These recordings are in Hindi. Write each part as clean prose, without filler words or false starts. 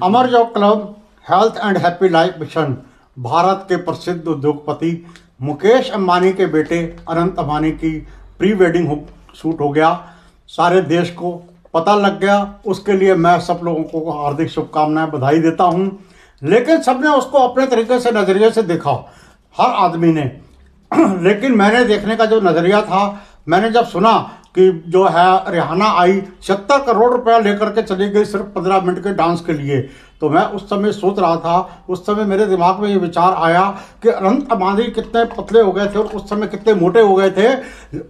Amar job club health and happy life mission Bharat के प्रसिद्ध उद्योगपति मुकेश अंबानी के बेटे अनंत अंबानी की प्री वेडिंग शूट हो गया। सारे देश को पता लग गया। उसके लिए मैं सब लोगों को हार्दिक शुभकामनाएं, बधाई देता हूं। लेकिन सबने उसको अपने तरीके से नजरिए से देखा, हर आदमी ने। लेकिन मैंने देखने का जो नजरिया था, मैंने जब सुना कि जो है रिहाना आई 70 करोड़ रुपया लेकर के चली गई सिर्फ 15 मिनट के डांस के लिए, तो मैं उस समय सोच रहा था, उस समय मेरे दिमाग में ये विचार आया कि अनंत अंबानी कितने पतले हो गए थे और उस समय कितने मोटे हो गए थे।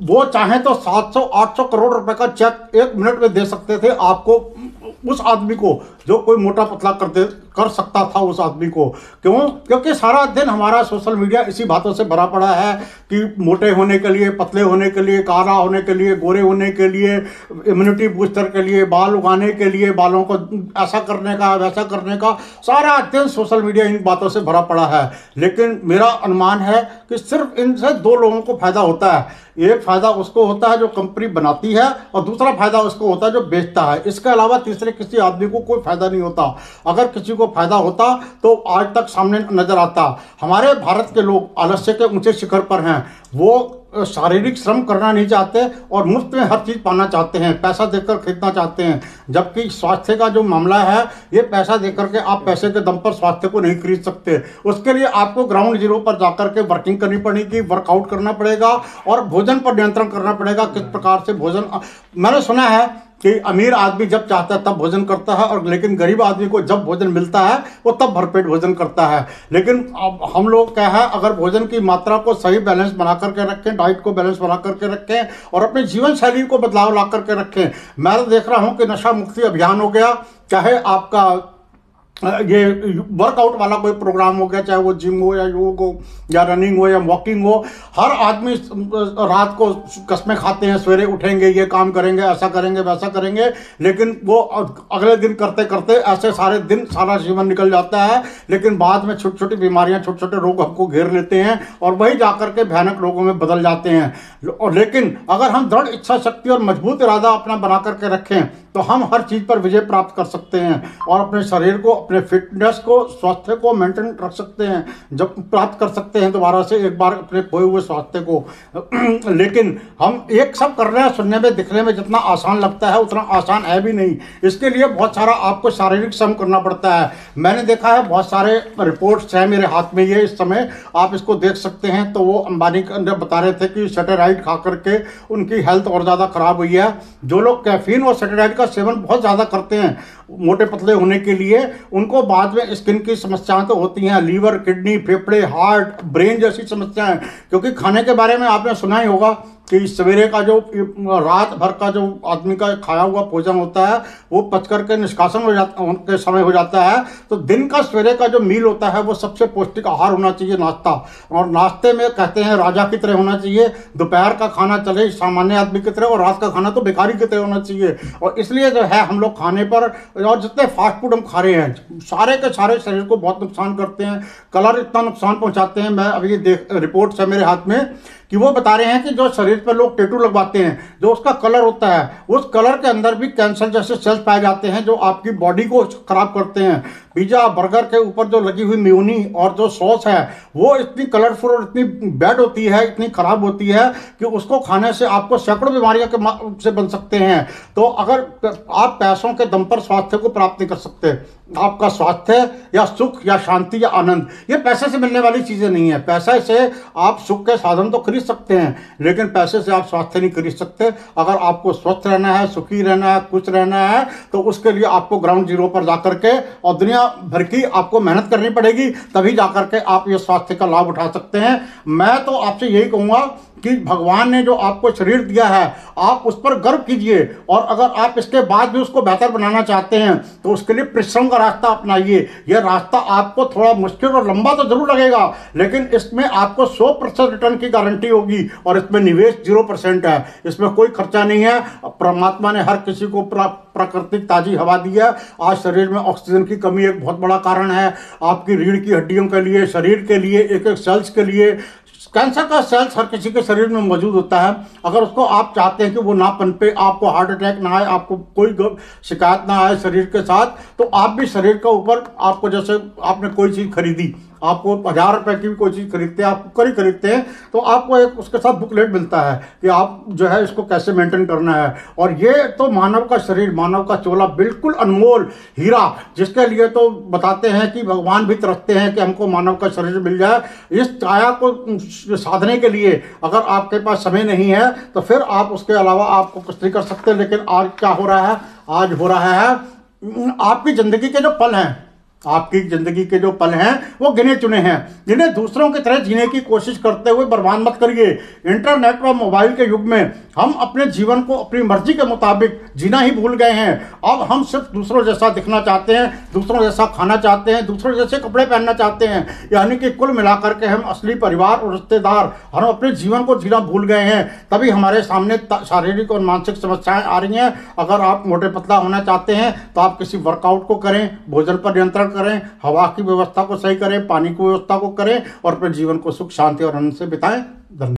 वो चाहे तो 700-800 करोड़ रुपए का चेक 1 मिनट में दे सकते थे आपको, उस आदमी को जो कोई मोटा पतला कर सकता था उस आदमी को। क्यों? क्योंकि सारा दिन हमारा सोशल मीडिया इसी बातों से भरा पड़ा है कि मोटे होने के लिए, पतले होने के लिए, काला होने के लिए, गोरे होने के लिए, इम्यूनिटी बूस्टर के लिए, बाल उगाने के लिए, बालों को ऐसा करने का वैसा करने का, सारा दिन सोशल मीडिया इन बातों से भरा पड़ा है। लेकिन मेरा अनुमान है कि सिर्फ इनसे 2 लोगों को फायदा होता है। एक फायदा उसको होता है जो कंपनी बनाती है, और दूसरा फायदा उसको होता है जो बेचता है। इसके अलावा तीसरे किसी आदमी को कोई फायदा नहीं होता। अगर किसी को फायदा होता तो आज तक सामने नजर आता। हमारे भारत के लोग आलस्य के ऊंचे शिखर पर हैं। वो शारीरिक श्रम करना नहीं चाहते और मुफ्त में हर चीज पाना चाहते हैं, पैसा देकर खरीदना चाहते हैं। जबकि स्वास्थ्य का जो मामला है, ये पैसा देकर के आप पैसे के दम पर स्वास्थ्य को नहीं खरीद सकते। उसके लिए आपको ग्राउंड जीरो पर जाकर के वर्किंग करनी पड़ेगी, वर्कआउट करना पड़ेगा और भोजन पर नियंत्रण करना पड़ेगा। किस प्रकार से भोजन, मैंने सुना है कि अमीर आदमी जब चाहता है तब भोजन करता है, और लेकिन गरीब आदमी को जब भोजन मिलता है वो तब भरपेट भोजन करता है। लेकिन अब हम लोग क्या है, अगर भोजन की मात्रा को सही बैलेंस बना करके रखें, डाइट को बैलेंस बना करके रखें और अपनी जीवन शैली को बदलाव ला करके रखें। मैं तो देख रहा हूं कि नशा मुक्ति अभियान हो गया, चाहे आपका ये वर्कआउट वाला कोई प्रोग्राम हो गया, चाहे वो जिम हो या योग हो या रनिंग हो या वॉकिंग हो, हर आदमी रात को कस्में खाते हैं, सवेरे उठेंगे, ये काम करेंगे, ऐसा करेंगे, वैसा करेंगे, लेकिन वो अगले दिन करते करते ऐसे सारे दिन, सारा जीवन निकल जाता है। लेकिन बाद में छोटी छोटी बीमारियां, छोटे छोटे रोग हमको घेर लेते हैं और वही जाकर के भयानक रोगों में बदल जाते हैं। और लेकिन अगर हम दृढ़ इच्छा शक्ति और मजबूत इरादा अपना बना करके रखें तो हम हर चीज पर विजय प्राप्त कर सकते हैं और अपने शरीर को, अपने फिटनेस को, स्वास्थ्य को मेंटेन रख सकते हैं, जब प्राप्त कर सकते हैं दोबारा से एक बार अपने खोए हुए स्वास्थ्य को। लेकिन हम एक सब कर रहे हैं, सुनने में दिखने में जितना आसान लगता है उतना आसान है भी नहीं। इसके लिए बहुत सारा आपको शारीरिक श्रम करना पड़ता है। मैंने देखा है, बहुत सारे रिपोर्ट्स हैं मेरे हाथ में, ये इस समय आप इसको देख सकते हैं। तो वो अंबानी के अंदर बता रहे थे कि सेटेराइट खा करके उनकी हेल्थ और ज्यादा खराब हुई है। जो लोग कैफीन और सेटेराइट का सेवन बहुत ज्यादा करते हैं मोटे पतले होने के लिए, उनको बाद में स्किन की समस्याएं तो होती हैं, लीवर, किडनी, फेफड़े, हार्ट, ब्रेन जैसी समस्याएं। क्योंकि खाने के बारे में आपने सुना ही होगा कि सवेरे का जो, रात भर का जो आदमी का खाया हुआ भोजन होता है वो पच करके निष्कासन हो जाता के समय हो जाता है। तो दिन का सवेरे का जो मील होता है वो सबसे पौष्टिक आहार होना चाहिए, नाश्ता। और नाश्ते में कहते हैं राजा की तरह होना चाहिए। दोपहर का खाना चले सामान्य आदमी की तरह और रात का खाना तो भिखारी की तरह होना चाहिए। और इसलिए जो है हम लोग खाने पर, और जितने फास्ट फूड हम खा रहे हैं सारे के सारे शरीर को बहुत नुकसान करते हैं। कलर इतना नुकसान पहुंचाते हैं। मैं अभी रिपोर्ट्स है मेरे हाथ में कि वो बता रहे हैं कि जो शरीर पर लोग टैटू लगवाते हैं, जो उसका कलर होता है, उस कलर के अंदर भी कैंसर जैसे सेल्स पाए जाते हैं जो आपकी बॉडी को खराब करते हैं। पिज्जा, बर्गर के ऊपर जो लगी हुई मेयोनी और जो सॉस है वो इतनी कलरफुल और इतनी बैड होती है, इतनी खराब होती है कि उसको खाने से आपको सैकड़ों बीमारियां के से बन सकते हैं। तो अगर आप पैसों के दम पर स्वास्थ्य को प्राप्त नहीं कर सकते, आपका स्वास्थ्य या सुख या शांति या आनंद ये पैसे से मिलने वाली चीजें नहीं है। पैसे से आप सुख के साधन तो खरीद सकते हैं, लेकिन पैसे से आप स्वास्थ्य नहीं खरीद सकते। अगर आपको स्वस्थ रहना है, सुखी रहना है, खुश रहना है, तो उसके लिए आपको ग्राउंड जीरो पर जाकर के और दुनिया भर की आपको मेहनत करनी पड़ेगी, तभी जाकर के आप ये स्वास्थ्य का लाभ उठा सकते हैं। मैं तो आपसे यही कहूंगा कि भगवान ने जो आपको शरीर दिया है आप उस पर गर्व कीजिए, और अगर आप इसके बाद भी उसको बेहतर बनाना चाहते हैं तो उसके लिए परिश्रम का रास्ता अपनाइए। यह रास्ता आपको थोड़ा मुश्किल और लंबा तो जरूर लगेगा, लेकिन इसमें आपको 100% रिटर्न की गारंटी होगी और इसमें निवेश 0% है। इसमें कोई खर्चा नहीं है। परमात्मा ने हर किसी को प्राकृतिक ताजी हवा दी है। आज शरीर में ऑक्सीजन की कमी एक बहुत बड़ा कारण है। आपकी रीढ़ की हड्डियों के लिए, शरीर के लिए, एक एक सेल्स के लिए, कैंसर का सेल्स हर किसी के शरीर में मौजूद होता है। अगर उसको आप चाहते हैं कि वो ना पनपे, आपको हार्ट अटैक ना आए, आपको कोई शिकायत ना आए शरीर के साथ, तो आप भी शरीर के ऊपर, आपको जैसे आपने कोई चीज खरीदी, आपको 1000 रुपए की भी कोई चीज खरीदते हैं, आप कुकर ही खरीदते हैं, तो आपको एक उसके साथ बुकलेट मिलता है कि आप जो है इसको कैसे मेंटेन करना है। और ये तो मानव का शरीर, मानव का चोला बिल्कुल अनमोल हीरा, जिसके लिए तो बताते हैं कि भगवान भी तरसते हैं कि हमको मानव का शरीर मिल जाए। इस काया को साधने के लिए अगर आपके पास समय नहीं है तो फिर आप उसके अलावा आपको कुछ नहीं कर सकते। लेकिन आज क्या हो रहा है? आज हो रहा है आपकी जिंदगी के जो पल हैं, आपकी जिंदगी के जो पल हैं वो गिने चुने हैं, जिन्हें दूसरों की तरह जीने की कोशिश करते हुए बर्बाद मत करिए। इंटरनेट और मोबाइल के युग में हम अपने जीवन को अपनी मर्जी के मुताबिक जीना ही भूल गए हैं। अब हम सिर्फ दूसरों जैसा दिखना चाहते हैं, दूसरों जैसा खाना चाहते हैं, दूसरों जैसे कपड़े पहनना चाहते हैं। यानी कि कुल मिलाकर के हम असली परिवार और रिश्तेदार, हम अपने जीवन को जीना भूल गए हैं। तभी हमारे सामने शारीरिक और मानसिक समस्याएं आ रही हैं। अगर आप मोटे पतला होना चाहते हैं तो आप किसी वर्कआउट को करें, भोजन पर नियंत्रण करें, हवा की व्यवस्था को सही करें, पानी की व्यवस्था को करें और अपने जीवन को सुख शांति और आनंद से बिताएं। धन्यवाद।